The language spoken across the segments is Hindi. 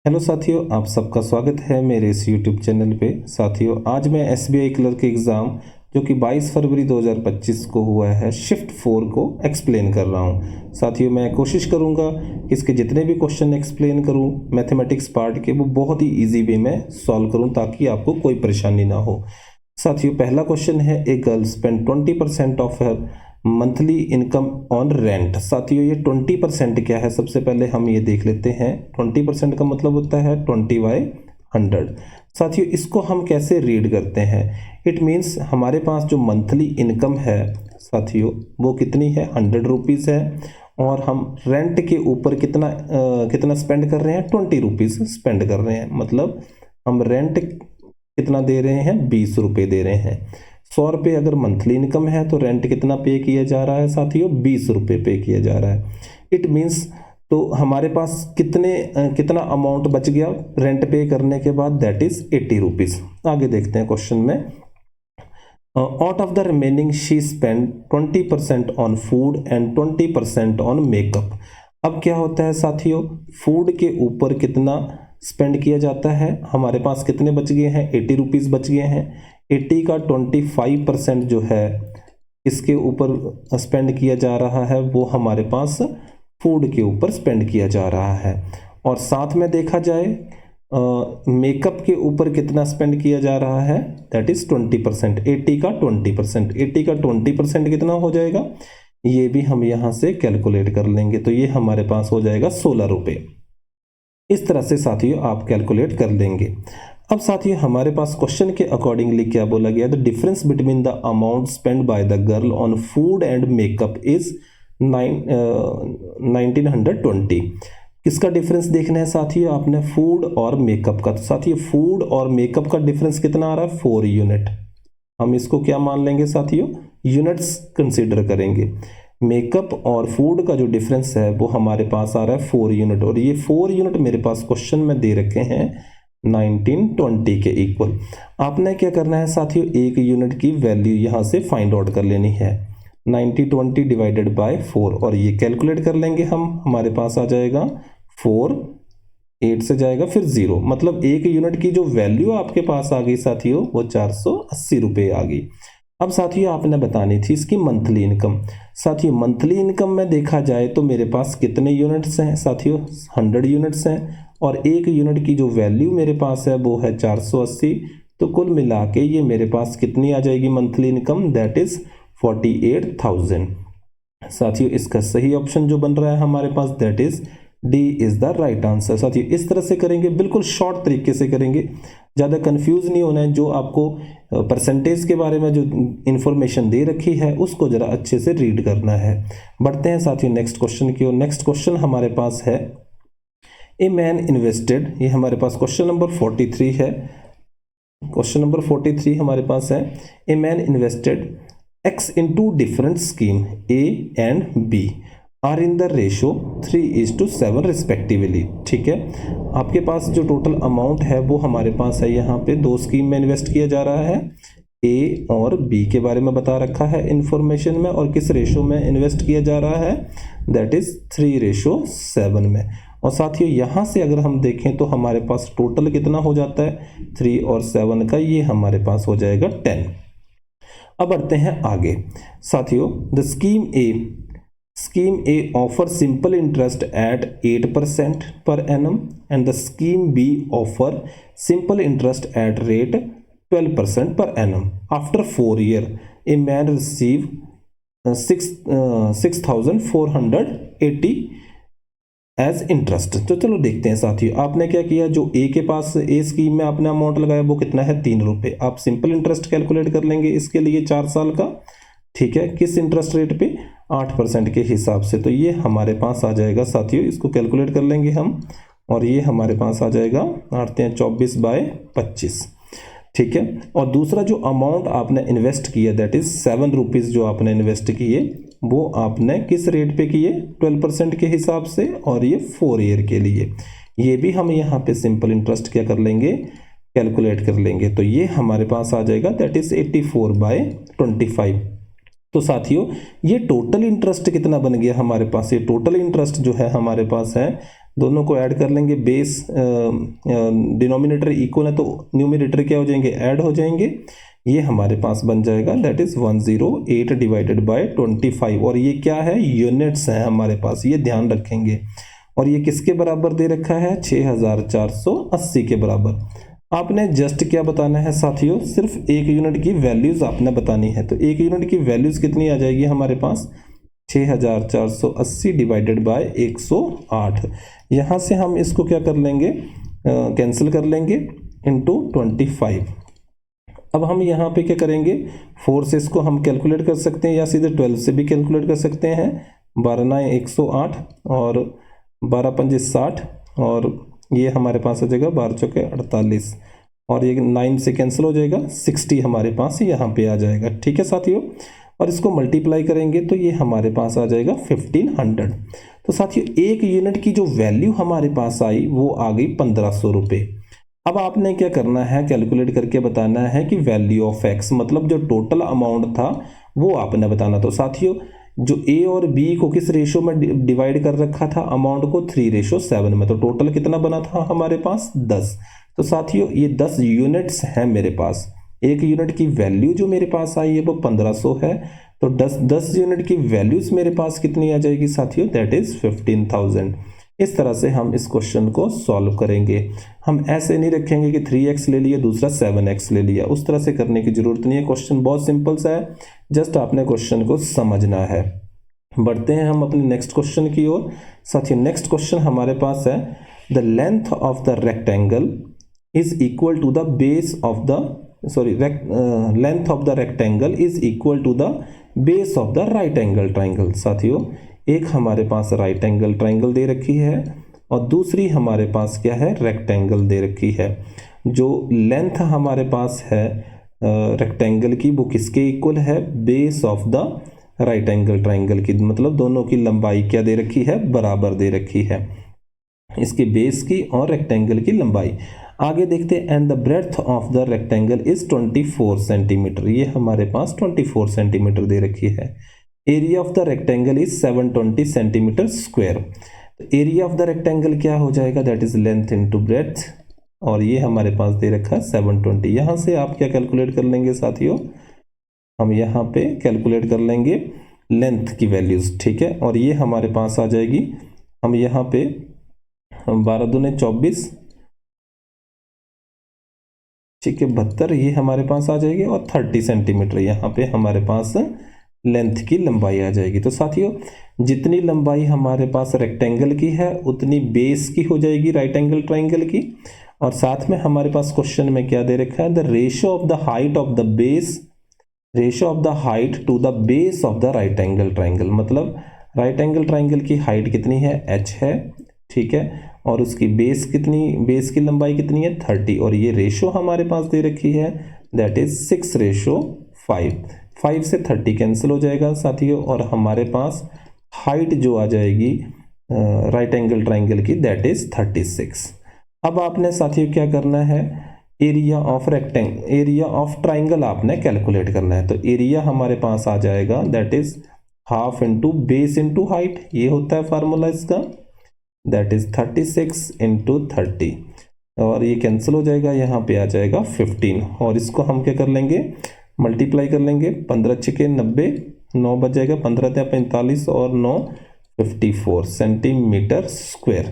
हेलो साथियों, आप सबका स्वागत है मेरे इस यूट्यूब चैनल पे। साथियों, आज मैं एसबीआई क्लर्क एग्ज़ाम जो कि 22 फरवरी 2025 को हुआ है शिफ्ट 4 को एक्सप्लेन कर रहा हूँ। साथियों, मैं कोशिश करूँगा कि इसके जितने भी क्वेश्चन एक्सप्लेन करूँ मैथमेटिक्स पार्ट के, वो बहुत ही ईजी वे में सॉल्व करूँ ताकि आपको कोई परेशानी ना हो। साथियों, पहला क्वेश्चन है, a girl spend 20% of her monthly income on rent. साथियों, ये 20% क्या है, सबसे पहले हम ये देख लेते हैं। 20% का मतलब होता है 20/100। साथियों, इसको हम कैसे रीड करते हैं? इट मीन्स हमारे पास जो मंथली इनकम है साथियों, वो कितनी है, 100 रुपीज़ है, और हम रेंट के ऊपर कितना स्पेंड कर रहे हैं, 20 रुपीज़ स्पेंड कर रहे हैं। मतलब हम रेंट कितना दे रहे हैं, 20 रुपये दे रहे हैं। 100 रुपये अगर मंथली इनकम है तो रेंट कितना पे किया जा रहा है साथियों, 20 रुपये पे किया जा रहा है। इट मीन्स तो हमारे पास कितना अमाउंट बच गया रेंट पे करने के बाद, दैट इज 80 रुपीज़। आगे देखते हैं क्वेश्चन में। Out of the remaining she spend 20% on food and 20% on makeup. अब क्या होता है साथियों, फूड के ऊपर कितना स्पेंड किया जाता है, हमारे पास कितने बच गए हैं, 80 रुपीज़ बच गए हैं। 80 का 25% जो है इसके ऊपर स्पेंड किया जा रहा है, वो हमारे पास फूड के ऊपर स्पेंड किया जा रहा है। और साथ में देखा जाए मेकअप के ऊपर कितना स्पेंड किया जा रहा है, दैट इज 20%। 80 का 20%, 80 का 20% कितना हो जाएगा, ये भी हम यहाँ से कैलकुलेट कर लेंगे, तो ये हमारे पास हो जाएगा 16 रुपये। इस तरह से साथियों आप कैलकुलेट कर लेंगे। अब साथियों, हमारे पास क्वेश्चन के अकॉर्डिंगली क्या बोला गया, the difference between the amount spend by the girl on food and makeup is 1920। किसका डिफरेंस देखना है साथियों, आपने फूड और मेकअप का। तो साथियों, फूड और मेकअप का डिफरेंस कितना आ रहा है, 4 यूनिट। हम इसको क्या मान लेंगे साथियों, यूनिट्स कंसीडर करेंगे। मेकअप और फूड का जो डिफरेंस है वो हमारे पास आ रहा है 4 यूनिट, और ये 4 यूनिट मेरे पास क्वेश्चन में दे रखे हैं 1920 के इक्वल। आपने क्या करना है साथियों, एक यूनिट की वैल्यू यहाँ से फाइंड आउट कर लेनी है, 9020 डिवाइडेड बाय 4, और ये कैलकुलेट कर लेंगे हम। हमारे पास आ जाएगा 4, 8 से जाएगा फिर 0, मतलब एक यूनिट की जो वैल्यू आपके पास आ गई साथियों, वो 480 रुपये आ गई। अब साथियों, आपने बतानी थी इसकी मंथली इनकम। साथियों, मंथली इनकम में देखा जाए तो मेरे पास कितने यूनिट्स हैं साथियों, 100 यूनिट्स हैं, और एक यूनिट की जो वैल्यू मेरे पास है वो है 480। तो कुल मिला के ये मेरे पास कितनी आ जाएगी मंथली इनकम, दैट इज 48,000। साथियों, इसका सही ऑप्शन जो बन रहा है हमारे पास, that is D is the right answer. साथियों, इस तरह से करेंगे, बिल्कुल शॉर्ट तरीके से करेंगे, ज़्यादा कंफ्यूज नहीं होना है। जो आपको परसेंटेज के बारे में जो इंफॉर्मेशन दे रखी है उसको ज़रा अच्छे से रीड करना है। बढ़ते हैं साथियों नेक्स्ट क्वेश्चन की ओर। नेक्स्ट क्वेश्चन हमारे पास है, ए मैन इन्वेस्टेड, ये हमारे पास क्वेश्चन नंबर 43 है। क्वेश्चन नंबर 43 हमारे पास है, a man invested X in two different scheme A and B are in the ratio 3:7 respectively. ठीक है, आपके पास जो टोटल अमाउंट है वो हमारे पास है, यहाँ पे 2 स्कीम में इन्वेस्ट किया जा रहा है, ए और बी के बारे में बता रखा है इंफॉर्मेशन में, और किस रेशो में इन्वेस्ट किया जा रहा है, दैट इज 3:7 में। और साथियों, यहाँ से अगर हम देखें तो हमारे पास टोटल कितना हो जाता है, 3 और 7 का, ये हमारे पास हो जाएगा 10। अब बढ़ते हैं आगे साथियों, the Scheme A offers simple interest at 8% per annum and the Scheme B offer simple interest at rate 12% per annum. After 4 years, a man receive 6,480 as interest. तो चलो देखते हैं साथियों, आपने क्या किया, जो ए के पास ए स्कीम में आपने अमाउंट लगाया वो कितना है, 3 रुपये। आप सिंपल इंटरेस्ट कैलकुलेट कर लेंगे इसके लिए 4 साल का। ठीक है, किस इंटरेस्ट रेट पे, 8% के हिसाब से। तो ये हमारे पास आ जाएगा साथियों, इसको कैलकुलेट कर लेंगे हम, और ये हमारे पास आ जाएगा, आते हैं 24/25। ठीक है, और दूसरा जो अमाउंट आपने इन्वेस्ट किया, दैट इज 7 रुपीज़ जो आपने इन्वेस्ट किए, वो आपने किस रेट पे किए, 12% के हिसाब से, और ये 4 ईयर के लिए। ये भी हम यहाँ पे सिंपल इंटरेस्ट क्या कर लेंगे, कैलकुलेट कर लेंगे। तो ये हमारे पास आ जाएगा, दैट इज 84/25। तो साथियों, ये टोटल इंटरेस्ट कितना बन गया हमारे पास, ये टोटल इंटरेस्ट जो है हमारे पास है दोनों को ऐड कर लेंगे, बेस डिनोमिनेटर इक्वल है तो न्यूमरेटर क्या हो जाएंगे, ऐड हो जाएंगे। ये हमारे पास बन जाएगा दैट इज 108 डिवाइडेड बाय 25, और ये क्या है, यूनिट्स हैं हमारे पास, ये ध्यान रखेंगे। और ये किसके बराबर दे रखा है, 6480 के बराबर। आपने जस्ट क्या बताना है साथियों, सिर्फ एक यूनिट की वैल्यूज आपने बतानी है। तो एक यूनिट की वैल्यूज कितनी आ जाएगी हमारे पास, 6480 डिवाइडेड बाय 108। यहाँ से हम इसको क्या कर लेंगे, कैंसिल कर लेंगे इनटू 25। अब हम यहाँ पे क्या करेंगे, 4 से इसको हम कैलकुलेट कर सकते हैं या सीधे 12 से भी कैलकुलेट कर सकते हैं। 12 9 108 और 12 5 60, और ये हमारे पास आ जाएगा 12 चौके 48, और ये 9 से कैंसिल हो जाएगा, 60 हमारे पास यहाँ पे आ जाएगा। ठीक है साथियों, और इसको मल्टीप्लाई करेंगे तो ये हमारे पास आ जाएगा 1500। तो साथियों एक यूनिट की जो वैल्यू हमारे पास आई वो आ गई 1500 रुपये। अब आपने क्या करना है, कैलकुलेट करके बताना है कि वैल्यू ऑफ एक्स, मतलब जो टोटल अमाउंट था वो आपने बताना। तो साथियों जो ए और बी को किस रेशो में डिवाइड कर रखा था, अमाउंट को 3:7 में, तो टोटल कितना बना था हमारे पास 10। तो साथियों ये 10 यूनिट्स हैं मेरे पास, एक यूनिट की वैल्यू जो मेरे पास आई है वो 1500 है। तो 10 यूनिट की वैल्यूज मेरे पास कितनी आ जाएगी साथियों, दैट इज 15,000। इस तरह से हम इस क्वेश्चन को सॉल्व करेंगे। हम ऐसे नहीं रखेंगे कि 3x ले लिया दूसरा 7x ले लिया, उस तरह से करने की जरूरत नहीं है। क्वेश्चन बहुत सिंपल सा है, जस्ट आपने क्वेश्चन को समझना है। बढ़ते हैं हम अपने नेक्स्ट क्वेश्चन की ओर। साथियों नेक्स्ट क्वेश्चन हमारे पास है, the length of the rectangle is equal to the base of the length of the rectangle is equal to the base of the right angle triangle. साथियों एक हमारे पास राइट एंगल ट्राइंगल दे रखी है और दूसरी हमारे पास क्या है, रेक्टेंगल दे रखी है। जो लेंथ हमारे पास है रेक्टेंगल की वो किसके इक्वल है, base of the right angle triangle की, मतलब दोनों की लंबाई क्या दे रखी है, बराबर दे रखी है, इसके बेस की और रेक्टेंगल की लंबाई। आगे देखते हैं, and the breadth of the rectangle is 24 centimetre. ये हमारे पास 24 सेंटीमीटर दे रखी है। Area of the rectangle is 720 centimetre square. Area of the rectangle क्या हो जाएगा, that is length into breadth, और ये हमारे पास दे रखा है 720। यहाँ से आप क्या कैलकुलेट कर लेंगे साथियों, हम यहाँ पे कैलकुलेट कर लेंगे लेंथ की वैल्यूज, ठीक है। और ये हमारे पास आ जाएगी, हम यहाँ पे 12 दूने 24, ठीक है 72, ये हमारे पास आ जाएगी, और 30 सेंटीमीटर यहाँ पे हमारे पास लेंथ की लंबाई आ जाएगी। तो साथियों जितनी लंबाई हमारे पास रेक्टेंगल की है उतनी बेस की हो जाएगी राइट एंगल ट्राइंगल की। और साथ में हमारे पास क्वेश्चन में क्या दे रखा है, the ratio of the height of the base, ratio of the height to the base of the right angle triangle, मतलब राइट एंगल ट्राइंगल की हाइट कितनी है, h है, ठीक है, और उसकी बेस कितनी, बेस की लंबाई कितनी है 30, और ये रेशियो हमारे पास दे रखी है दैट इज 6:5। 5 से 30 कैंसिल हो जाएगा साथियों, और हमारे पास हाइट जो आ जाएगी राइट एंगल ट्राइंगल की दैट इज 36। अब आपने साथियों क्या करना है, एरिया ऑफ ट्राइंगल आपने कैलकुलेट करना है। तो एरिया हमारे पास आ जाएगा that is half into base into height, ये होता है फार्मूला इसका, दैट इज 36 इंटू 30, और ये कैंसिल हो जाएगा, यहाँ पे आ जाएगा 15, और इसको हम क्या कर लेंगे, मल्टीप्लाई कर लेंगे, 15 छके 90, 9 बच जाएगा, 15 × 45 और 9 54 सेंटीमीटर स्क्वायर।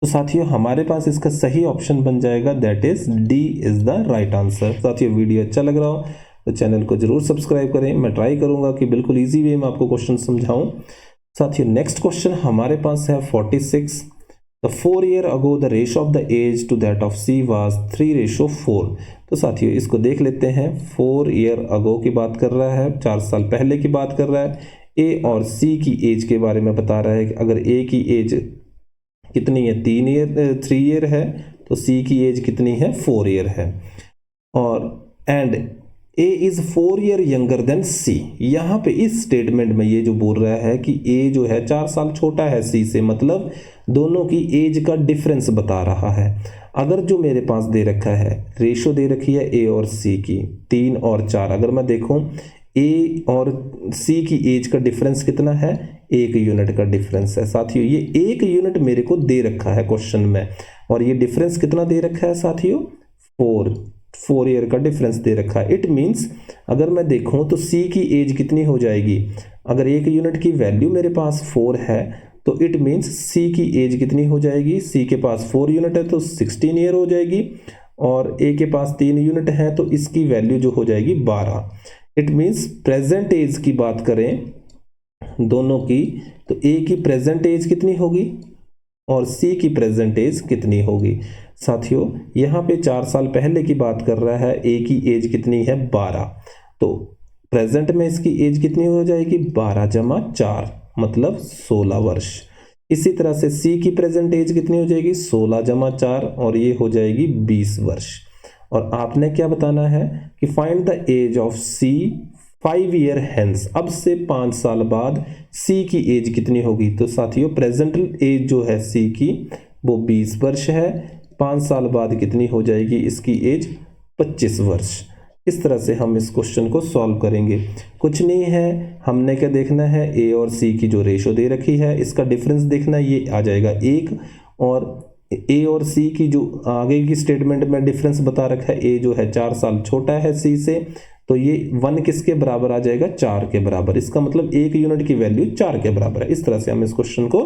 तो साथियों हमारे पास इसका सही ऑप्शन बन जाएगा that is D is the right answer. साथियों वीडियो अच्छा लग रहा हो तो चैनल को जरूर सब्सक्राइब करें, मैं ट्राई करूंगा कि बिल्कुल इजी वे में आपको क्वेश्चन समझाऊं। साथियों नेक्स्ट क्वेश्चन हमारे पास है 46। The 4 year ago the ratio of the age to that of C was 3:4। तो साथियों इसको देख लेते हैं, 4 year ago की बात कर रहा है, 4 साल पहले की बात कर रहा है। A और C की एज के बारे में बता रहा है कि अगर A की एज कितनी है 3 ईयर है, तो C की एज कितनी है 4 ईयर है, और and A is 4 year younger than C। यहाँ पे इस स्टेटमेंट में ये जो बोल रहा है कि A जो है 4 साल छोटा है C से, मतलब दोनों की एज का डिफरेंस बता रहा है। अगर जो मेरे पास दे रखा है रेशो दे रखी है A और C की 3 और 4, अगर मैं देखूं A और C की एज का डिफरेंस कितना है 1 यूनिट का डिफरेंस है। साथियों ये 1 यूनिट मेरे को दे रखा है क्वेश्चन में, और ये डिफरेंस कितना दे रखा है साथियों, 4 ईयर का डिफरेंस दे रखा है। इट मीन्स अगर मैं देखूं तो सी की एज कितनी हो जाएगी, अगर 1 यूनिट की वैल्यू मेरे पास 4 है तो इट मीन्स सी की एज कितनी हो जाएगी, सी के पास 4 यूनिट है तो 16 ईयर हो जाएगी, और ए के पास 3 यूनिट है तो इसकी वैल्यू जो हो जाएगी 12। इट मीन्स प्रेजेंट एज की बात करें दोनों की, तो ए की प्रेजेंट एज कितनी होगी और सी की प्रेजेंट एज कितनी होगी। साथियों यहाँ पे 4 साल पहले की बात कर रहा है, ए की एज कितनी है 12, तो प्रेजेंट में इसकी एज कितनी हो जाएगी 12 जमा 4 मतलब 16 वर्ष। इसी तरह से सी की प्रेजेंट एज कितनी हो जाएगी 16 जमा 4 और ये हो जाएगी 20 वर्ष। और आपने क्या बताना है कि find the age of C 5 year hence, अब से 5 साल बाद सी की एज कितनी होगी। तो साथियों प्रेजेंट एज जो है सी की वो 20 वर्ष है, 5 साल बाद कितनी हो जाएगी इसकी एज 25 वर्ष। इस तरह से हम इस क्वेश्चन को सॉल्व करेंगे। कुछ नहीं है, हमने क्या देखना है, ए और सी की जो रेशो दे रखी है इसका डिफरेंस देखना है, ये आ जाएगा 1, और ए और सी की जो आगे की स्टेटमेंट में डिफरेंस बता रखा है, ए जो है 4 साल छोटा है सी से, तो ये 1 किसके बराबर आ जाएगा 4 के बराबर। इसका मतलब 1 यूनिट की वैल्यू 4 के बराबर है। इस तरह से हम इस क्वेश्चन को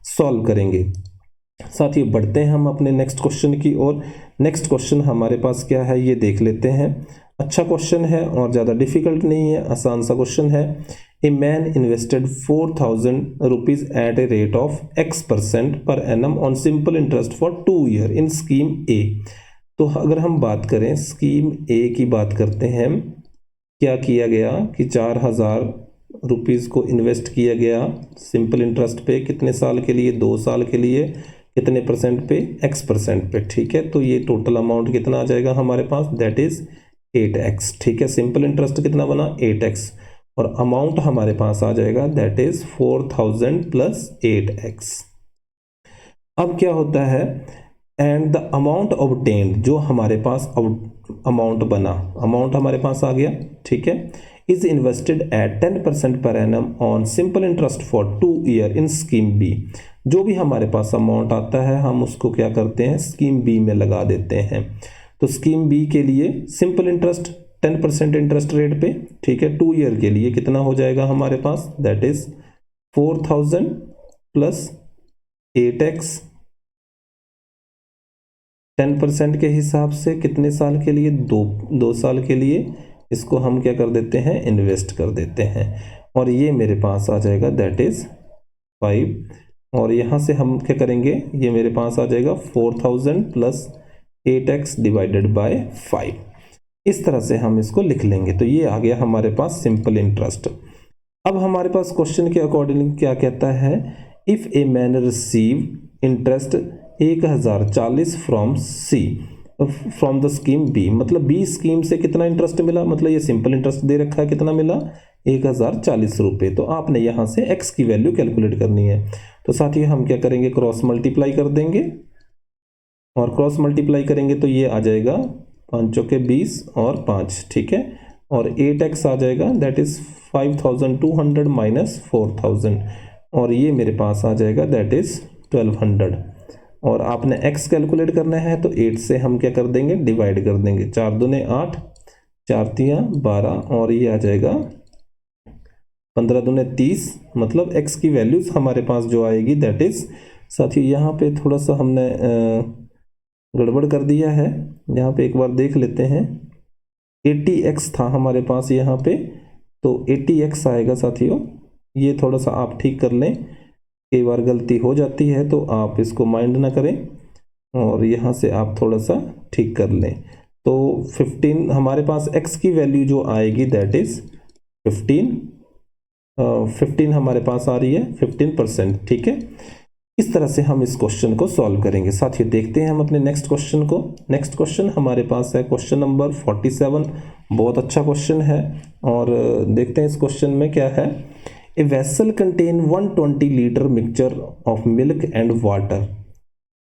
सॉल्व करेंगे। साथियों बढ़ते हैं हम अपने नेक्स्ट क्वेश्चन की ओर। नेक्स्ट क्वेश्चन हमारे पास क्या है ये देख लेते हैं। अच्छा क्वेश्चन है और ज़्यादा डिफिकल्ट नहीं है, आसान सा क्वेश्चन है। A man invested 4000 rupees at a rate of X% per annum on simple interest for 2 year in scheme A. तो अगर हम बात करें स्कीम ए की बात करते हैं, क्या किया गया कि 4000 रुपीज़ को इन्वेस्ट किया गया सिंपल इंटरेस्ट पे, कितने साल के लिए 2 साल के लिए, कितने परसेंट पे X% पे, ठीक है। तो ये टोटल अमाउंट कितना आ जाएगा हमारे पास, दैट इज 8x, ठीक है। सिंपल इंटरेस्ट कितना बना 8x, और अमाउंट हमारे पास आ जाएगा दैट इज 4000 प्लस 8x। अब क्या होता है, एंड द अमाउंट ऑब्टेन्ड, जो हमारे पास अमाउंट बना, अमाउंट हमारे पास आ गया, ठीक है, is invested at 10% per annum on simple interest for 2 year in scheme B. जो भी हमारे पास अमाउंट आता है हम उसको क्या करते हैं स्कीम बी में लगा देते हैं। तो स्कीम बी के लिए सिंपल इंटरेस्ट 10% इंटरेस्ट रेट पे, ठीक है, 2 ईयर के लिए कितना हो जाएगा हमारे पास, दैट इज 4000 प्लस 8x 10% के हिसाब से कितने साल के लिए, 2 साल के लिए इसको हम क्या कर देते हैं इन्वेस्ट कर देते हैं, और ये मेरे पास आ जाएगा दैट इज 5, और यहाँ से हम क्या करेंगे, ये मेरे पास आ जाएगा 4000 प्लस 8x डिवाइडेड बाय 5। इस तरह से हम इसको लिख लेंगे। तो ये आ गया हमारे पास सिंपल इंटरेस्ट। अब हमारे पास क्वेश्चन के अकॉर्डिंग क्या कहता है, if a man receive interest 1040 from C from the scheme B, मतलब बी स्कीम से कितना इंटरेस्ट मिला, मतलब ये सिंपल इंटरेस्ट दे रखा है, कितना मिला 1040 रुपये। तो आपने यहाँ से x की वैल्यू कैलकुलेट करनी है। तो साथ ही हम क्या करेंगे क्रॉस मल्टीप्लाई कर देंगे, और क्रॉस मल्टीप्लाई करेंगे तो ये आ जाएगा 5 चौके 20 और 5, ठीक है, और 8x आ जाएगा दैट इज 5200 माइनस 4000, और ये मेरे पास आ जाएगा दैट इज 1200, और आपने x कैलकुलेट करना है तो 8 से हम क्या कर देंगे डिवाइड कर देंगे, 4 दूने 8, 4 तियां 12, और ये आ जाएगा 15 दूने 30, मतलब x की वैल्यूज हमारे पास जो आएगी दैट इज, साथियों यहाँ पे थोड़ा सा हमने गड़बड़ कर दिया है, यहाँ पे एक बार देख लेते हैं, 80x था हमारे पास यहाँ पे, तो 80x आएगा साथियों, ये थोड़ा सा आप ठीक कर लें, कई बार गलती हो जाती है तो आप इसको माइंड ना करें, और यहाँ से आप थोड़ा सा ठीक कर लें। तो 15 हमारे पास x की वैल्यू जो आएगी दैट इज 15 हमारे पास आ रही है 15%, ठीक है। इस तरह से हम इस क्वेश्चन को सॉल्व करेंगे। साथियों देखते हैं हम अपने नेक्स्ट क्वेश्चन को। नेक्स्ट क्वेश्चन हमारे पास है क्वेश्चन नंबर 47, बहुत अच्छा क्वेश्चन है, और देखते हैं इस क्वेश्चन में क्या है। A vessel contain 120 litre mixture of milk and water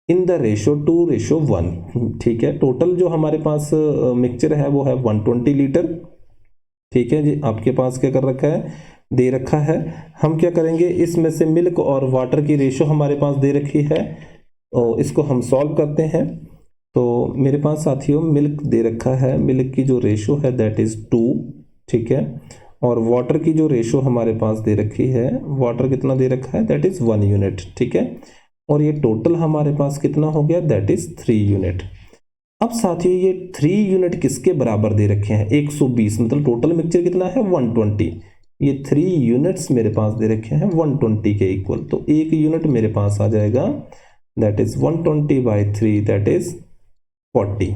in the ratio 2:1, ठीक है। टोटल जो हमारे पास मिक्सचर है वो है 120 लीटर, ठीक है जी। आपके पास क्या कर रखा है दे रखा है। हम क्या करेंगे, इसमें से मिल्क और वाटर की रेशो हमारे पास दे रखी है, तो इसको हम सॉल्व करते हैं। तो मेरे पास साथियों मिल्क दे रखा है, मिल्क की जो रेशो है दैट इज 2, ठीक है। और वाटर की जो रेशो हमारे पास दे रखी है, वाटर कितना दे रखा है दैट इज 1 यूनिट, ठीक है। और ये टोटल हमारे पास कितना हो गया दैट इज 3 यूनिट। अब साथियों ये 3 यूनिट किसके बराबर दे रखे हैं, 120, मतलब टोटल मिक्सचर कितना है 120। ये 3 यूनिट्स मेरे पास दे रखे हैं 120 के इक्वल, तो 1 यूनिट मेरे पास आ जाएगा दैट इज 120/3 दैट इज 40,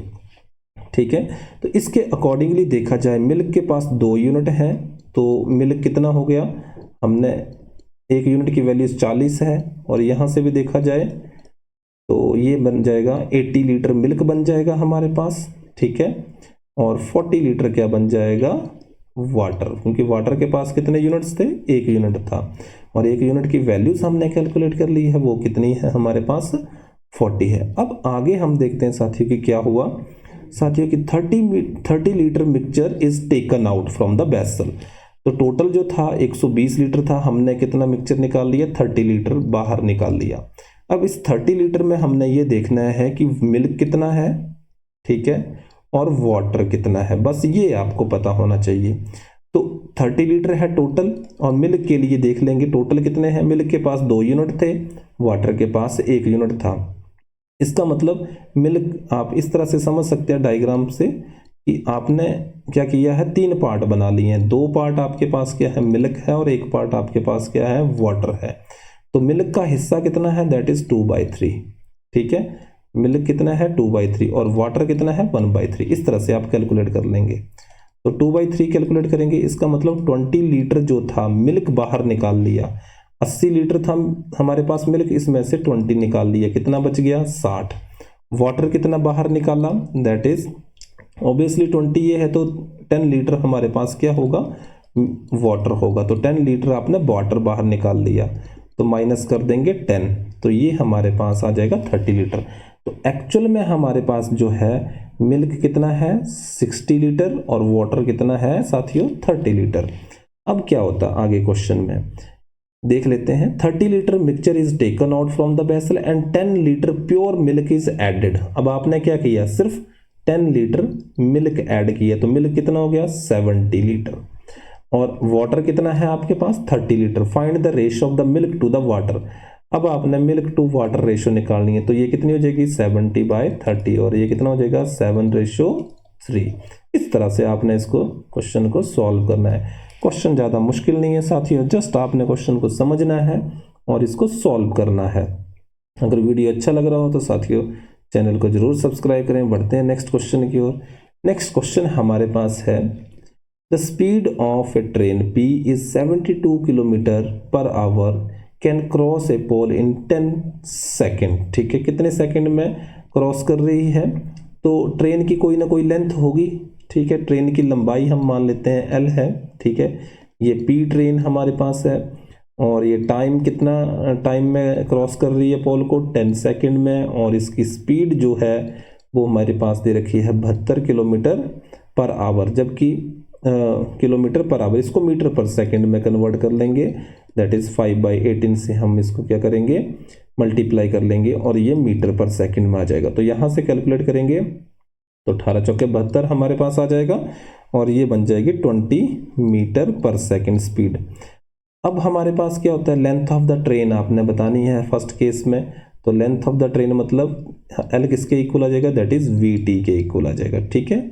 ठीक है। तो इसके अकॉर्डिंगली देखा जाए मिल्क के पास 2 यूनिट है, तो मिल्क कितना हो गया, हमने 1 यूनिट की वैल्यू 40 है, और यहाँ से भी देखा जाए तो ये बन जाएगा 80 लीटर मिल्क बन जाएगा हमारे पास, ठीक है। और 40 लीटर क्या बन जाएगा वाटर, क्योंकि वाटर के पास कितने यूनिट्स थे, 1 यूनिट था, और 1 यूनिट की वैल्यूज हमने कैलकुलेट कर ली है, वो कितनी है हमारे पास 40 है। अब आगे हम देखते हैं साथियों कि क्या हुआ। साथियों कि 30 litre mixture is taken out from the vessel. तो टोटल जो था 120 लीटर था, हमने कितना मिक्सचर निकाल लिया, 30 लीटर बाहर निकाल लिया। अब इस 30 लीटर में हमने ये देखना है कि मिल्क कितना है, ठीक है, और वाटर कितना है, बस ये आपको पता होना चाहिए। तो 30 लीटर है टोटल, और मिल्क के लिए देख लेंगे टोटल कितने हैं। मिल्क के पास 2 यूनिट थे, वाटर के पास 1 यूनिट था। इसका मतलब मिल्क आप इस तरह से समझ सकते हैं डायग्राम से कि आपने क्या किया है, 3 पार्ट बना लिए हैं। 2 पार्ट आपके पास क्या है, मिल्क है, और 1 पार्ट आपके पास क्या है, वाटर है। तो मिल्क का हिस्सा कितना है दैट इज 2/3, ठीक है। मिल्क कितना है 2/3, और वाटर कितना है 1/3। इस तरह से आप कैलकुलेट कर लेंगे। तो 2/3 कैलकुलेट करेंगे, इसका मतलब 20 लीटर जो था मिल्क बाहर निकाल लिया। 80 लीटर था हमारे पास मिल्क, इसमें से 20 निकाल लिया, कितना बच गया 60। वाटर कितना बाहर निकाला दैट इज ऑब्वियसली 20 ये है तो 10 लीटर हमारे पास क्या होगा, वाटर होगा। तो 10 लीटर आपने वाटर बाहर निकाल लिया, तो माइनस कर देंगे 10, तो ये हमारे पास आ जाएगा 30 लीटर। तो एक्चुअल में हमारे पास जो है मिल्क कितना है 60 लीटर, और वाटर कितना है साथियों 30 लीटर। अब क्या होता है आगे क्वेश्चन में देख लेते हैं। 30 litre mixture is taken out from the vessel and 10 litre pure milk is added. अब आपने क्या किया, सिर्फ 10 लीटर मिल्क ऐड किया, तो मिल्क कितना हो गया 70 लीटर, और वाटर कितना है आपके पास 30 litre. Find the ratio of the milk to the water. अब आपने मिल्क टू वाटर रेशियो निकालनी है, तो ये कितनी हो जाएगी 70/30, और ये कितना हो जाएगा 7:3। इस तरह से आपने इसको क्वेश्चन को सॉल्व करना है। क्वेश्चन ज़्यादा मुश्किल नहीं है साथियों, जस्ट आपने क्वेश्चन को समझना है और इसको सॉल्व करना है। अगर वीडियो अच्छा लग रहा हो तो साथियों चैनल को जरूर सब्सक्राइब करें। बढ़ते हैं नेक्स्ट क्वेश्चन की ओर। नेक्स्ट क्वेश्चन हमारे पास है, the speed of a train P is 72 km/h can cross a pole in 10 second, ठीक है। कितने सेकेंड में क्रॉस कर रही है, तो ट्रेन की कोई ना कोई लेंथ होगी, ठीक है। ट्रेन की लंबाई हम मान लेते हैं L है, ठीक है। ये P ट्रेन हमारे पास है, और ये टाइम कितना टाइम में क्रॉस कर रही है पोल को 10 सेकेंड में, और इसकी स्पीड जो है वो हमारे पास दे रखी है 72 km/h, जबकि km/h इसको मीटर/सेकेंड में कन्वर्ट कर लेंगे, दैट इज 5/18 से हम इसको क्या करेंगे मल्टीप्लाई कर लेंगे, और ये मीटर/सेकेंड में आ जाएगा। तो यहाँ से कैलकुलेट करेंगे तो 18 चौके 72 हमारे पास आ जाएगा, और ये बन जाएगी 20 मीटर/सेकेंड स्पीड। अब हमारे पास क्या होता है, लेंथ ऑफ द ट्रेन आपने बतानी है फर्स्ट केस में। तो लेंथ ऑफ द ट्रेन मतलब L किसके इक्वल आ जाएगा, दैट इज VT के इक्वल आ जाएगा, ठीक है।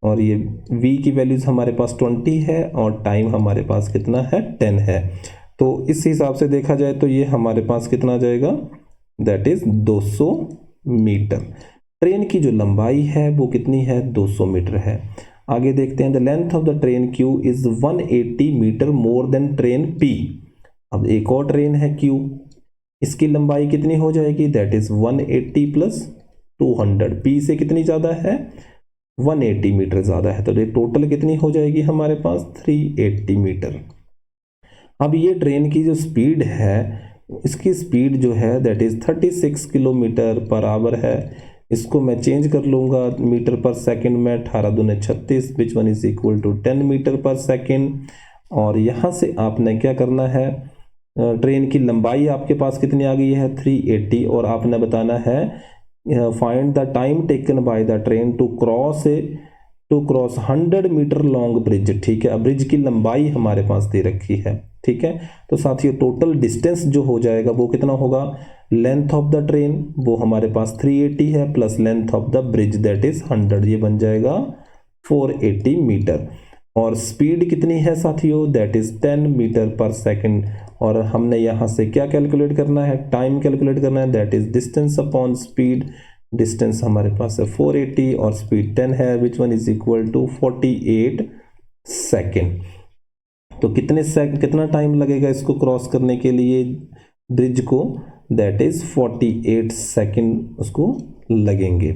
और ये V की वैल्यूज हमारे पास 20 है, और टाइम हमारे पास कितना है 10 है। तो इस हिसाब से देखा जाए तो ये हमारे पास कितना आ जाएगा, दैट इज 200 मीटर। ट्रेन की जो लंबाई है वो कितनी है 200 मीटर है। आगे देखते हैं, the length of the train Q is 180 metre more than train P। अब एक और ट्रेन है Q, इसकी लंबाई कितनी हो जाएगी, दैट इज 180 + 200। P से कितनी ज़्यादा है 180 मीटर ज़्यादा है, तो ये टोटल कितनी हो जाएगी हमारे पास 380 मीटर। अब ये ट्रेन की जो स्पीड है, इसकी स्पीड जो है दैट इज 36 km/h है। इसको मैं चेंज कर लूँगा मीटर/सेकेंड में, 18 दूने 36, which one is equal to 10 metre per second. और यहाँ से आपने क्या करना है, ट्रेन की लंबाई आपके पास कितनी आ गई है 380, और आपने बताना है find the time taken by the train to cross 100 metre long bridge. ठीक है, अब ब्रिज की लंबाई हमारे पास दे रखी है। ठीक है, तो साथियों टोटल डिस्टेंस जो हो जाएगा वो कितना होगा, लेंथ ऑफ द ट्रेन वो हमारे पास 380 है plus length of the bridge that is 100, ये बन जाएगा 480 मीटर। और स्पीड कितनी है साथियों, दैट इज 10 मीटर पर सेकंड। और हमने यहाँ से क्या कैलकुलेट करना है, टाइम कैलकुलेट करना है, that is distance upon speed. Distance हमारे पास है 480 और स्पीड 10 है, which one is equal to 48 second. तो कितना टाइम लगेगा इसको क्रॉस करने के लिए ब्रिज को, दैट इज 48 सेकेंड उसको लगेंगे।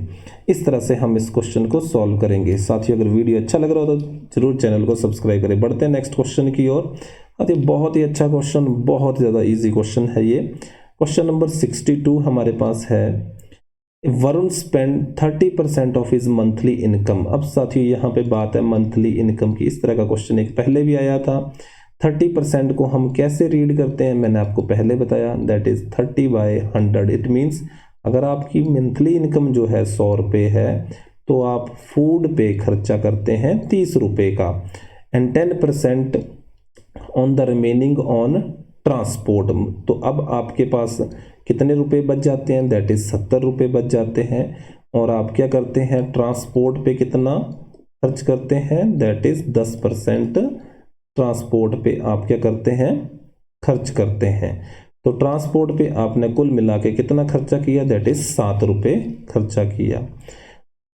इस तरह से हम इस क्वेश्चन को सॉल्व करेंगे। साथियों अगर वीडियो अच्छा लग रहा हो तो जरूर चैनल को सब्सक्राइब करें। बढ़ते हैं नेक्स्ट क्वेश्चन की ओर। साथियों बहुत ही अच्छा क्वेश्चन, बहुत ज़्यादा इजी क्वेश्चन है ये। क्वेश्चन नंबर 62 हमारे पास है, Varun spend 30% of his monthly income. अब साथियों यहाँ पे बात है मंथली इनकम की। इस तरह का क्वेश्चन एक पहले भी आया था। 30% को हम कैसे रीड करते हैं, मैंने आपको पहले बताया, दैट इज 30/100। इट मीन्स अगर आपकी मंथली इनकम जो है 100 रुपये है तो आप फूड पे खर्चा करते हैं 30 रुपये का, and 10% on the remaining on transport. तो अब आपके पास कितने रुपए बच जाते हैं, दैट इज 70 रुपये बच जाते हैं। और आप क्या करते हैं, ट्रांसपोर्ट पे कितना खर्च करते हैं, दैट इज 10% ट्रांसपोर्ट पे आप क्या करते हैं, खर्च करते हैं। तो ट्रांसपोर्ट पे आपने कुल मिला के कितना खर्चा किया, दैट इज 7 रुपये खर्चा किया।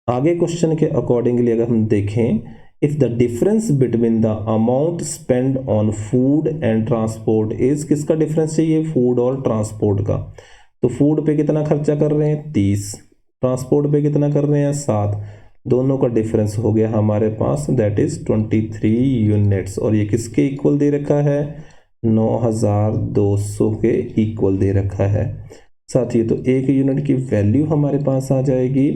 आगे क्वेश्चन के अकॉर्डिंगली अगर हम देखें, if the difference between the amount spend on food and transport is, किसका डिफरेंस चाहिए, फूड और ट्रांसपोर्ट का। तो फूड पे कितना खर्चा कर रहे हैं 30, ट्रांसपोर्ट पे कितना कर रहे हैं 7, दोनों का डिफरेंस हो गया हमारे पास दैट इज 23 यूनिट्स। और ये किसके इक्वल दे रखा है, 9200 के इक्वल दे रखा है। साथियों तो एक यूनिट की वैल्यू हमारे पास आ जाएगी,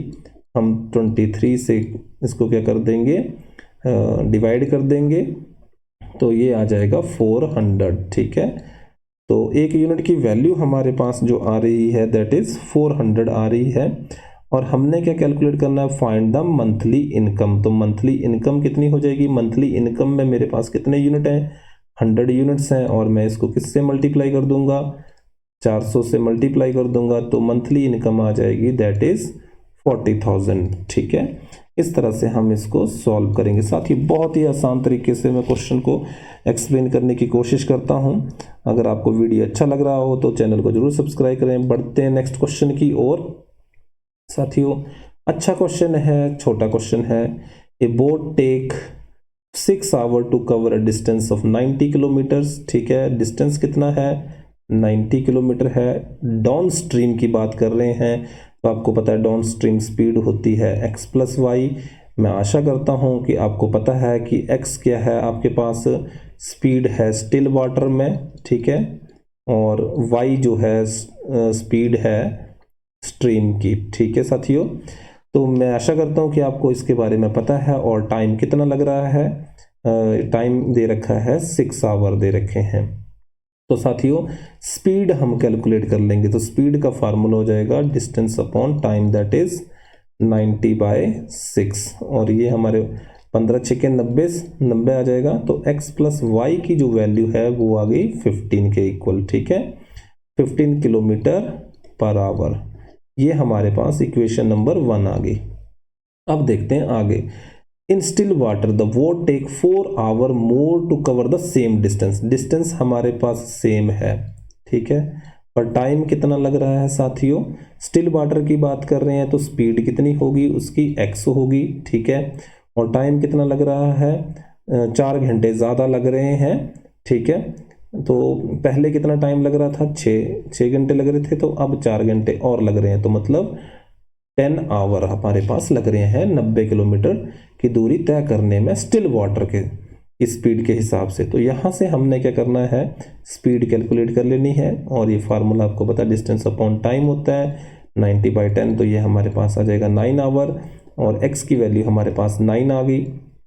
हम 23 से इसको क्या कर देंगे, डिवाइड कर देंगे, तो ये आ जाएगा 400। ठीक है, तो एक यूनिट की वैल्यू हमारे पास जो आ रही है दैट इज 400 आ रही है। और हमने क्या कैलकुलेट करना है, फाइंड द मंथली इनकम। तो मंथली इनकम कितनी हो जाएगी, मंथली इनकम में मेरे पास कितने यूनिट हैं, 100 यूनिट्स हैं, और मैं इसको किससे मल्टीप्लाई कर दूंगा, 400 से मल्टीप्लाई कर दूंगा, तो मंथली इनकम आ जाएगी दैट इज 40,000। ठीक है, इस तरह से हम इसको सॉल्व करेंगे। साथ ही बहुत ही आसान तरीके से मैं क्वेश्चन को एक्सप्लेन करने की कोशिश करता हूं। अगर आपको वीडियो अच्छा लग रहा हो तो चैनल को जरूर सब्सक्राइब करें। बढ़ते हैं नेक्स्ट क्वेश्चन की ओर। साथियों अच्छा क्वेश्चन है, छोटा क्वेश्चन है। A boat take 6 hour to cover a distance of 90 kilometres. ठीक है, डिस्टेंस कितना है, 90 किलोमीटर है। डाउन स्ट्रीम की बात कर रहे हैं, तो आपको पता है डाउन स्ट्रीम स्पीड होती है x + y। मैं आशा करता हूं कि आपको पता है कि x क्या है, आपके पास स्पीड है स्टिल वाटर में। ठीक है, और y जो है स्पीड है स्ट्रीम की। ठीक है साथियों, तो मैं आशा करता हूं कि आपको इसके बारे में पता है। और टाइम कितना लग रहा है, टाइम दे रखा है 6 आवर दे रखे हैं। तो साथियों स्पीड हम कैलकुलेट कर लेंगे, तो स्पीड का फार्मूला हो जाएगा distance upon time that is 90/6। और ये हमारे 15 × 6 = 90 आ जाएगा। तो x + y की जो वैल्यू है वो आ गई 15 के इक्वल। ठीक है, 15 किलोमीटर पर आवर, ये हमारे पास इक्वेशन नंबर 1 आ गई। अब देखते हैं आगे। In still water the boat take 4 hour more to cover the same distance. Distance हमारे पास सेम है। ठीक है, पर टाइम कितना लग रहा है साथियों, स्टिल वाटर की बात कर रहे हैं तो स्पीड कितनी होगी उसकी, x होगी। ठीक है, और टाइम कितना लग रहा है, 4 घंटे ज़्यादा लग रहे हैं। ठीक है, तो पहले कितना टाइम लग रहा था, 6 घंटे लग रहे थे, तो अब 4 घंटे और लग रहे हैं, तो मतलब 10 आवर हमारे पास लग रहे हैं 90 किलोमीटर की दूरी तय करने में स्टिल वाटर के स्पीड के हिसाब से। तो यहाँ से हमने क्या करना है, स्पीड कैलकुलेट कर लेनी है। और ये फार्मूला आपको पता है डिस्टेंस अपॉन टाइम होता है 90/10, तो ये हमारे पास आ जाएगा 9 आवर। और x की वैल्यू हमारे पास 9 आ गई।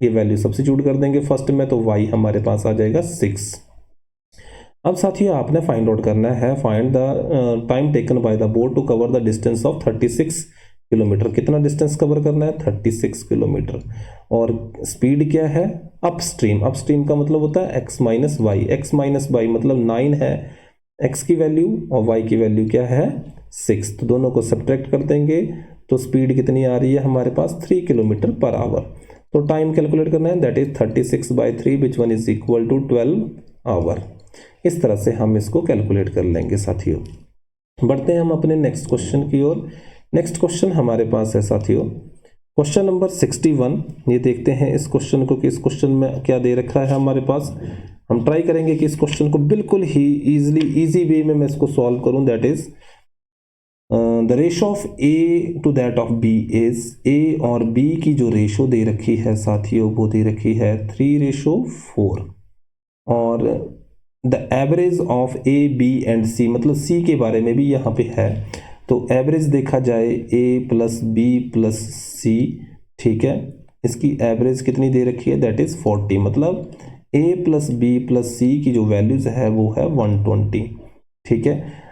ये वैल्यू सब्स्टिट्यूट कर देंगे फर्स्ट में, तो y हमारे पास आ जाएगा 6। अब साथियों आपने फाइंड आउट करना है, find the time taken by the boat to cover the distance of 36 kilometre. कितना डिस्टेंस कवर करना है? 36 किलोमीटर। और स्पीड क्या है? अपस्ट्रीम। अपस्ट्रीम का मतलब होता है x minus y. x minus y मतलब 9 है x की वैल्यू और y की वैल्यू क्या है? 6। तो दोनों को सब्ट्रैक्ट कर देंगे तो स्पीड कितनी आ रही है हमारे पास? 3 किलोमीटर पर आवर। तो टाइम कैलकुलेट करना है, that is 36/3 which one is equal to 12 hour. इस तरह से हम इसको कैलकुलेट कर लेंगे साथियों। बढ़ते हैं हम अपने नेक्स्ट क्वेश्चन की ओर। नेक्स्ट क्वेश्चन हमारे पास है साथियों क्वेश्चन नंबर 61। ये देखते हैं इस क्वेश्चन को कि इस क्वेश्चन में क्या दे रखा है हमारे पास। हम ट्राई करेंगे कि इस क्वेश्चन को बिल्कुल ही इजी वे में मैं इसको सॉल्व करूं। That is the ratio of A to that of B is, A और बी की जो रेशो दे रखी है साथियों वो दे रखी है 3:4। और the average of A B and C, मतलब सी के बारे में भी यहाँ पे है। तो एवरेज देखा जाए A plus B plus C, ठीक है, इसकी एवरेज कितनी दे रखी है? That is 40। मतलब A plus B plus C की जो वैल्यूज है वो है 120, ठीक है।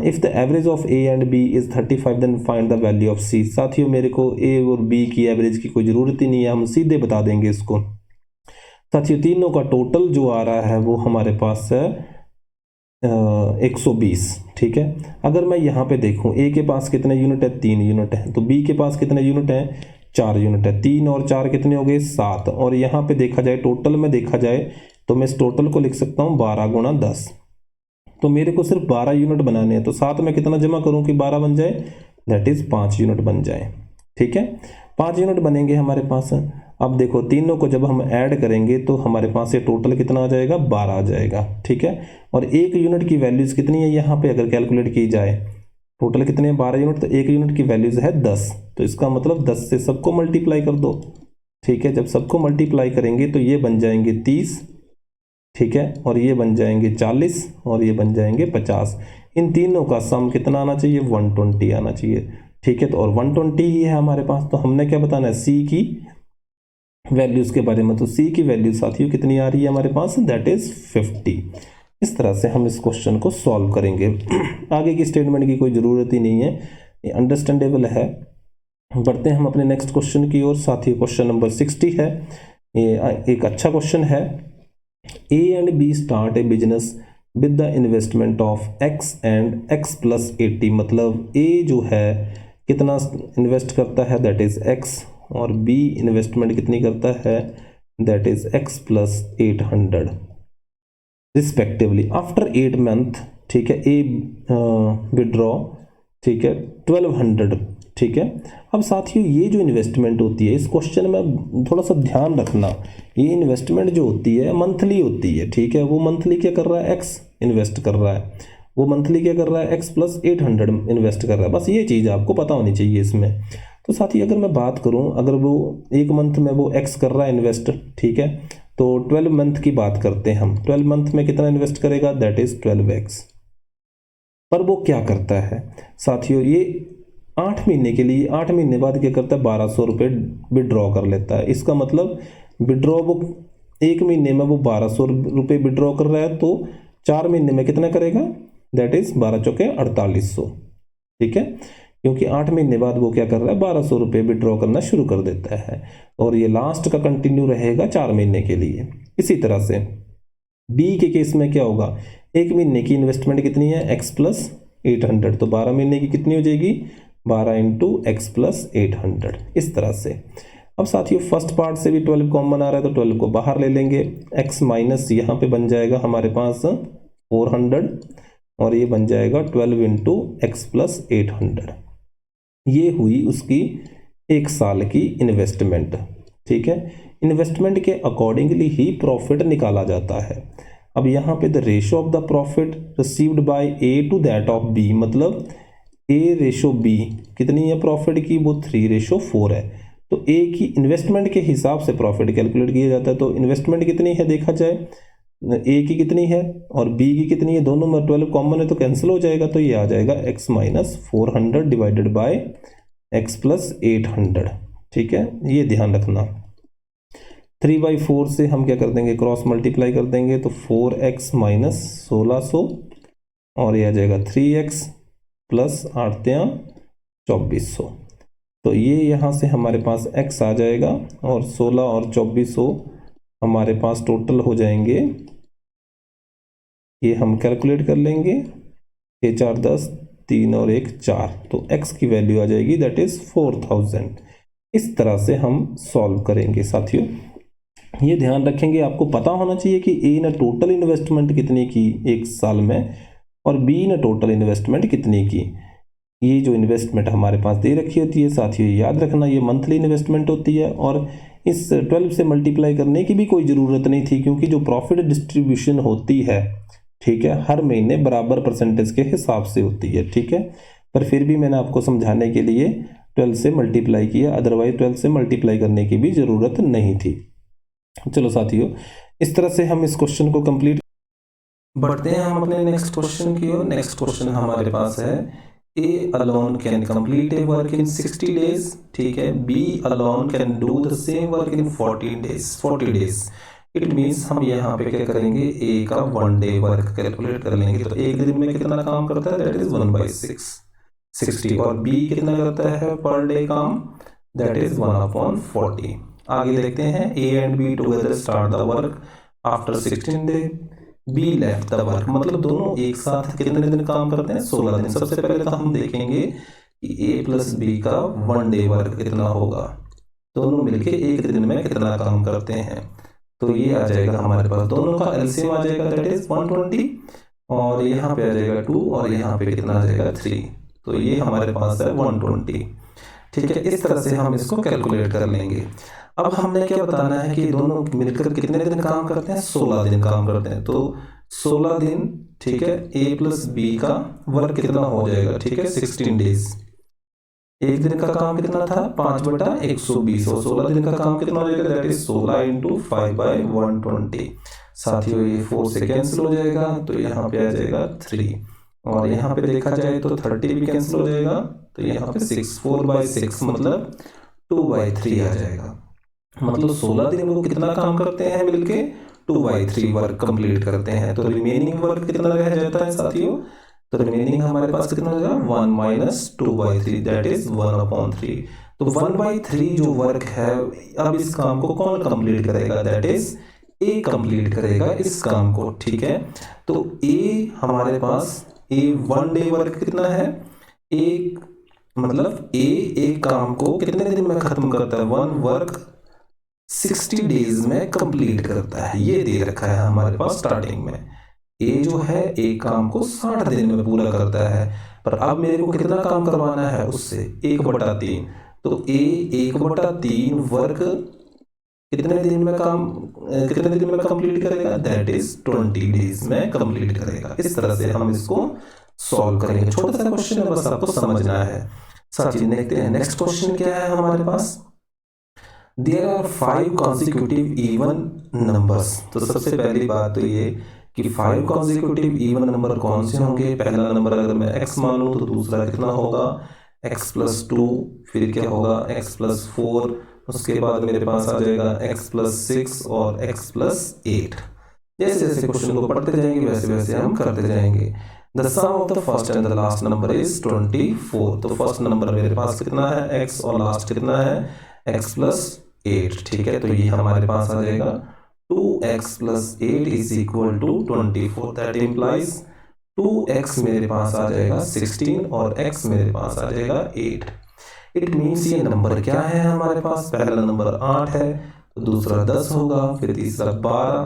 If the average of A and B is 35 then find the value of C. साथियों मेरे को ए और बी की एवरेज की कोई ज़रूरत ही नहीं है, हम सीधे बता देंगे इसको। साथियों तीनों का टोटल जो आ रहा है वो हमारे पास है 120, ठीक है। अगर मैं यहाँ पे देखूँ ए के पास कितने यूनिट है? 3 यूनिट है। तो बी के पास कितने यूनिट है? 4 यूनिट है। 3 और 4 कितने हो गए? 7। और यहाँ पे देखा जाए टोटल में देखा जाए तो मैं इस टोटल को लिख सकता हूँ 12 गुणा 10। तो मेरे को सिर्फ 12 यूनिट बनाने हैं। तो 7 में कितना जमा करूँ कि 12 बन जाए? दैट इज 5 यूनिट बन जाए, ठीक है। 5 यूनिट बनेंगे हमारे पास। अब देखो तीनों को जब हम ऐड करेंगे तो हमारे पास ये टोटल कितना आ जाएगा? 12 आ जाएगा, ठीक है। और 1 यूनिट की वैल्यूज कितनी है यहाँ पे अगर कैलकुलेट की जाए? टोटल कितने हैं? 12 यूनिट। तो 1 यूनिट की वैल्यूज है 10। तो इसका मतलब 10 से सबको मल्टीप्लाई कर दो, ठीक है। जब सबको मल्टीप्लाई करेंगे तो ये बन जाएंगे 30, ठीक है, और ये बन जाएंगे 40 और ये बन जाएंगे 50। इन तीनों का सम कितना आना चाहिए? 120 आना चाहिए, ठीक है। तो और 120 ही है हमारे पास। तो हमने क्या बताना है? सी की वैल्यूज के बारे में। तो सी की वैल्यू साथियों कितनी आ रही है हमारे पास? That is 50। इस तरह से हम इस क्वेश्चन को सॉल्व करेंगे। आगे की स्टेटमेंट की कोई ज़रूरत ही नहीं है, ये अंडरस्टैंडेबल है। बढ़ते हैं हम अपने नेक्स्ट क्वेश्चन की ओर। साथियों क्वेश्चन नंबर 60 है, ये एक अच्छा क्वेश्चन है। A and B start a business with the investment of X and X plus 80। मतलब A जो है कितना इन्वेस्ट करता है? That is X। और B इन्वेस्टमेंट कितनी करता है? That is X plus 800 respectively. After 8 month, ठीक है, A विड्रॉ, ठीक है, 1200, ठीक है। अब साथियों ये जो इन्वेस्टमेंट होती है इस क्वेश्चन में थोड़ा सा ध्यान रखना, ये इन्वेस्टमेंट जो होती है मंथली होती है, ठीक है। वो मंथली क्या कर रहा है? X इन्वेस्ट कर रहा है। वो मंथली क्या कर रहा है? X प्लस 800 इन्वेस्ट कर रहा है। बस ये चीज़ आपको पता होनी चाहिए इसमें। तो साथियों अगर मैं बात करूं, अगर वो एक मंथ में वो X कर रहा है इन्वेस्ट, ठीक है, तो 12 मंथ की बात करते हैं हम। 12 मंथ में कितना इन्वेस्ट करेगा? That is 12x। पर वो क्या करता है साथियों? ये 8 महीने के लिए, 8 महीने बाद क्या करता है? 1200 रुपये विड्रॉ कर लेता है। इसका मतलब विड्रॉ वो 1 महीने में वो 1200 रुपये विड्रॉ कर रहा है, तो 4 महीने में कितना करेगा? दैट इज 12 चौके 4800, ठीक है। क्योंकि 8 महीने बाद वो क्या कर रहा है? 1200 रुपये विड्रॉ करना शुरू कर देता है। और ये लास्ट का कंटिन्यू रहेगा 4 महीने के लिए। इसी तरह से बी के केस में क्या होगा? 1 महीने की इन्वेस्टमेंट कितनी है? X plus 800। तो 12 महीने की कितनी हो जाएगी? 12 इंटू X प्लस 800। इस तरह से। अब साथियों फर्स्ट पार्ट से भी 12 कॉमन आ रहा है तो 12 को बाहर ले लेंगे। X माइनस यहाँ पे बन जाएगा हमारे पास 400 और ये बन जाएगा 12 इंटू X प्लस 800। ये हुई उसकी 1 साल की इन्वेस्टमेंट, ठीक है। इन्वेस्टमेंट के अकॉर्डिंगली ही प्रॉफिट निकाला जाता है। अब यहाँ पे the ratio of the profit received by A to that of B, मतलब ए रेशो बी कितनी है प्रॉफिट की? वो 3:4 है। तो ए की इन्वेस्टमेंट के हिसाब से प्रॉफिट कैलकुलेट किया जाता है। तो इन्वेस्टमेंट कितनी है देखा जाए, ए की कितनी है और बी की कितनी है, दोनों में 12 कॉमन है तो कैंसिल हो जाएगा। तो ये आ जाएगा X minus 400 divided by X plus 800, ठीक है, ये ध्यान रखना। 3/4 से हम क्या कर देंगे, क्रॉस मल्टीप्लाई कर देंगे, तो 4x माइनस 1600 और ये आ जाएगा 3x प्लस 8×3 = 2400। तो ये यहाँ से हमारे पास x आ जाएगा और 16 और 2400 हमारे पास टोटल हो जाएंगे, ये हम कैलकुलेट कर लेंगे, 6 4 10, 3 और 1 4, तो x की वैल्यू आ जाएगी दैट इज 4000। इस तरह से हम सॉल्व करेंगे साथियों। ये ध्यान रखेंगे, आपको पता होना चाहिए कि ए ने टोटल इन्वेस्टमेंट कितनी की एक साल में और बी ने टोटल इन्वेस्टमेंट कितनी की। ये जो इन्वेस्टमेंट हमारे पास दे रखी होती है साथियों, याद रखना ये मंथली इन्वेस्टमेंट होती है और इस 12 से मल्टीप्लाई करने की भी कोई ज़रूरत नहीं थी, क्योंकि जो प्रॉफिट डिस्ट्रीब्यूशन होती है, ठीक है, हर महीने बराबर परसेंटेज के हिसाब से होती है, ठीक है। पर फिर भी मैंने आपको समझाने के लिए 12 से मल्टीप्लाई किया, अदरवाइज 12 से मल्टीप्लाई करने की भी ज़रूरत नहीं थी। चलो साथियों, इस तरह से हम इस क्वेश्चन को कंप्लीट बढ़ते हैं हम अपने नेक्स्ट क्वेश्चन की ओर। नेक्स्ट क्वेश्चन हमारे पास है, A alone can complete a work in 60 days, ठीक है, B alone can do the same work in 40 days। It means हम यहाँ पे क्या करेंगे, A का 1 डे वर्क कैलकुलेट कर लेंगे। तो एक दिन में कितना काम करता है, दैट इज 1/6 60, और B कितना करता है पर डे काम, दैट इज 1/40। आगे देखते हैं, A and B together start the work after 16 day, be left the work, मतलब दोनों एक साथ कितने दिन काम करते हैं, 16 दिन। सबसे पहले तो हम देखेंगे कि ए प्लस बी का 1 डे वर्क कितना होगा, दोनों मिलके एक दिन में कितना काम करते हैं। तो ये आ जाएगा हमारे पास, दोनों का एलसीएम आ जाएगा दैट इज 120, और यहाँ पे आ जाएगा 2 और यहाँ पे कितना आ जाएगा 3, तो ये हमारे पास है 120, ठीक है। इस तरह से हम इसको कैलकुलेट कर लेंगे। अब हमने क्या बताना है कि दोनों मिलकर कितने दिन काम करते हैं, 16 दिन काम करते हैं। तो 16 दिन, ठीक है, ए प्लस बी का वर्क कितना हो जाएगा, ठीक है, 16 डेज। एक दिन का काम कितना था, 5/120, और 16 दिन का काम कितना हो जाएगा, दैट इज 16 × 5/120। साथियों ये 4 से कैंसिल हो जाएगा, तो यहाँ पे आ जाएगा 3, और यहाँ पे देखा जाए तो 30 भी कैंसिल हो जाएगा, तो यहाँ पे 6 4/6 मतलब 2/3 आ जाएगा। मतलब 16 दिन वो कितना काम करते हैं मिलके, 2/3 वर्क कंप्लीट करते हैं। तो रिमेनिंग वर्क कितना रह जाता है साथियों, तो रिमेनिंग हमारे पास कितना हो जाएगा, 1 - 2/3 दैट इज 1/3। तो 1/3 जो वर्क है, अब इस काम को कौन कंप्लीट करेगा, दैट इज ए कंप्लीट करेगा इस काम को, ठीक है। तो ए हमारे पास, ए 1 डे वर्क कितना है, एक मतलब ए एक काम को कितने दिन में खत्म करता है, 1 वर्क 60 डेज में कंप्लीट करता है, ये दे रखा है हमारे पास स्टार्टिंग में। ए जो है एक काम को 60 दिन में पूरा करता है, पर अब मेरे को कितना काम करवाना है उससे, 1/3। तो ए 1/3 वर्क कितने दिन में कंप्लीट करेगा, दैट इज 20 डेज में कंप्लीट करेगा। इस तरह से हम इसको सॉल्व करेंगे। छोटा सा क्वेश्चन है, बस आपको समझना है। साथियों देखते हैं नेक्स्ट क्वेश्चन क्या है हमारे पास। There are 5 consecutive even numbers। तो सबसे पहली बात तो ये कि 5 consecutive even नंबर कौन से होंगे। पहला नंबर अगर मैं x मान लूँ तो दूसरा कितना होगा, x+2, फिर क्या होगा x+4, उसके बाद मेरे पास आ जाएगा x+6 और x+8। जैसे जैसे क्वेश्चन को पढ़ते जाएंगे वैसे वैसे हम करते जाएंगे। The sum of the first and the last number is 24। तो फर्स्ट नंबर मेरे पास कितना है x, और लास्ट कितना है x+8, ठीक है। तो ये हमारे पास आ जाएगा 2x+8 is equal to 24। That implies 2x मेरे पास आ जाएगा 16 और x मेरे पास आ जाएगा 8। इट मीन्स ये नंबर क्या है हमारे पास, पहला नंबर 8 है, तो दूसरा 10 होगा, फिर तीसरा 12,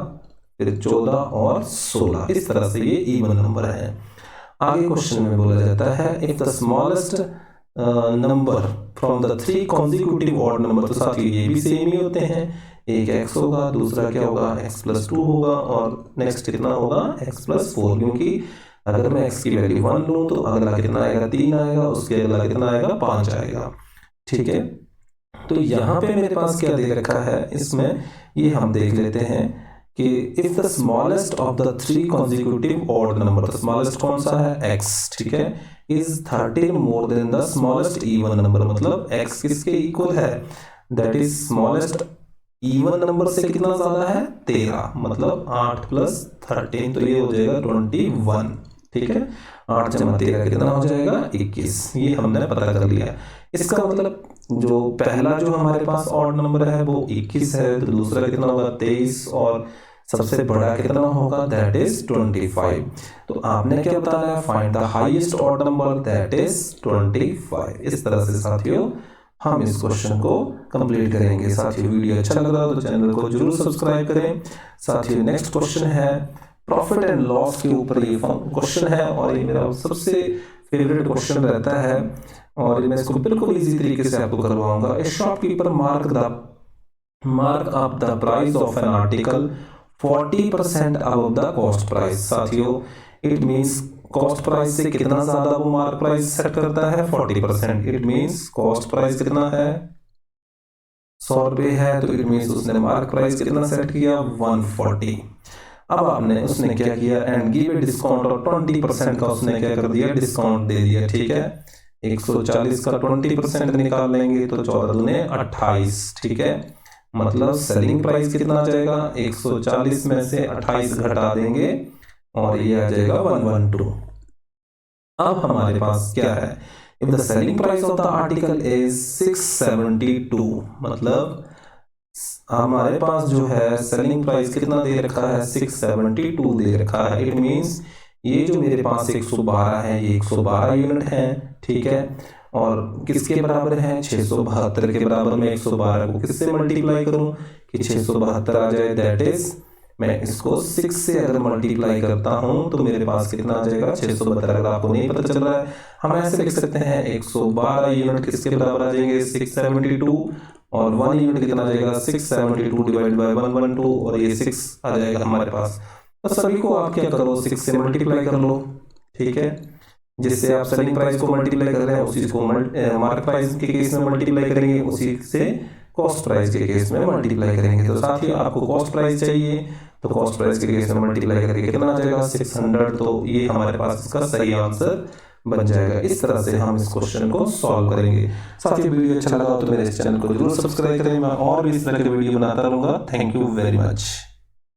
फिर 14 और 16। इस तरह से ये इवन नंबर है। आगे क्वेश्चन में बोला जाता है, if the smallest number from the 3 consecutive odd number, तो साथ ही ये भी सेम ही होते हैं, एक x होगा, दूसरा क्या होगा x+2 होगा, और नेक्स्ट कितना होगा x+4। क्योंकि अगर मैं x की वैल्यू 1 लूँ तो अगला कितना आएगा, 3 आएगा, उसके अगला कितना आएगा, 5 आएगा, ठीक है। तो यहाँ पे मेरे पास क्या दे रखा है इसमें, ये हम देख लेते हैं कि if the smallest of the 3 consecutive odd number, तो स्मॉलेस्ट कौन सा है x, ठीक है, is 13 more than the smallest even number, मतलब x किसके इक्वल है, that is smallest even number से कितना ज्यादा है 13, मतलब 8 + 13 तो ये हो जाएगा 21। ठीक है, 8 × 13 कितना हो जाएगा 21। ये हमने पता कर लिया। इसका मतलब जो पहला जो हमारे पास ऑड नंबर है वो 21 है, तो दूसरा कितना होगा 23, और सबसे बड़ा कितना होगा दैट इज 25। तो आपने क्या बताना है, find the highest odd number that is 25। इस तरह से साथियों हम इस क्वेश्चन को कंप्लीट करेंगे। साथियों वीडियो अच्छा लग रहा हो तो चैनल को जरूर सब्सक्राइब करें। साथियों नेक्स्ट क्वेश्चन है प्रॉफिट एंड लॉस के ऊपर ये क्वेश्चन है, और ये मेरा सबसे फेवरेट क्वेश्चन रहता है, और मैं इसको बिल्कुल इजी तरीके से आपको करवाऊंगा। ए shopkeeper mark up the price of an article 40% above the cost price. साथियों इट मींस कॉस्ट प्राइस से कितना ज्यादा वो मार्क प्राइस सेट करता है 40%। इट मींस कॉस्ट प्राइस कितना है 100 रुपए है, तो इट मींस उसने मार्क प्राइस कितना सेट किया 140। अब आपने उसने क्या किया एंड गिव ए डिस्काउंट, और 20% का उसने क्या कर दिया डिस्काउंट दे दिया। ठीक है, 140 का 20% निकाल लेंगे तो 14 दूने 28। ठीक है, मतलब सेलिंग प्राइस कितना आ जाएगा 140 में से 28 घटा देंगे और ये आ जाएगा 112। अब हमारे पास क्या है, if the selling price of the article is 672, मतलब हमारे पास जो है सेलिंग प्राइस कितना दे रखा है 672 दे रखा है। इट मींस ये जो मेरे पास 112 है ये 112 यूनिट है। ठीक है, और किसके बराबर है 672 के बराबर। में 112 को किससे मल्टीप्लाई करूं कि 672 आ जाए, दैट इज मैं इसको 6 से अगर मल्टीप्लाई करता हूं तो मेरे पास कितना आ जाएगा 672। अगर आपको नहीं पता चल रहा है हम ऐसे लिख सकते हैं 112 यूनिट किसके बराबर आ जाएंगे 672, और 1 यूनिट कितना आ जाएगा 672 डिवाइड बाय 112, और ये 6 आ जाएगा हमारे पास। तो सभी को आप क्या करो 6 से मल्टीप्लाई कर लो। ठीक है, जिससे आप सेलिंग प्राइस को मल्टीप्लाई कर रहे हैं उसी को मार्केट प्राइस के केस में मल्टीप्लाई करेंगे, उसी से कॉस्ट प्राइस के केस में मल्टीप्लाई करेंगे। तो साथ ही आपको कॉस्ट प्राइस चाहिए तो कॉस्ट प्राइस के केस में मल्टीप्लाई करके कितना आ जाएगा 600। तो ये हमारे पास इसका सही आंसर बन जाएगा। इस तरह से हम इस क्वेश्चन को सॉल्व करेंगे। साथ ही वीडियो अच्छा लगा तो मेरे इस चैनल को जरूर सब्सक्राइब करें, मैं और भी इस तरह के वीडियो बनाता रहूंगा। Thank you very much.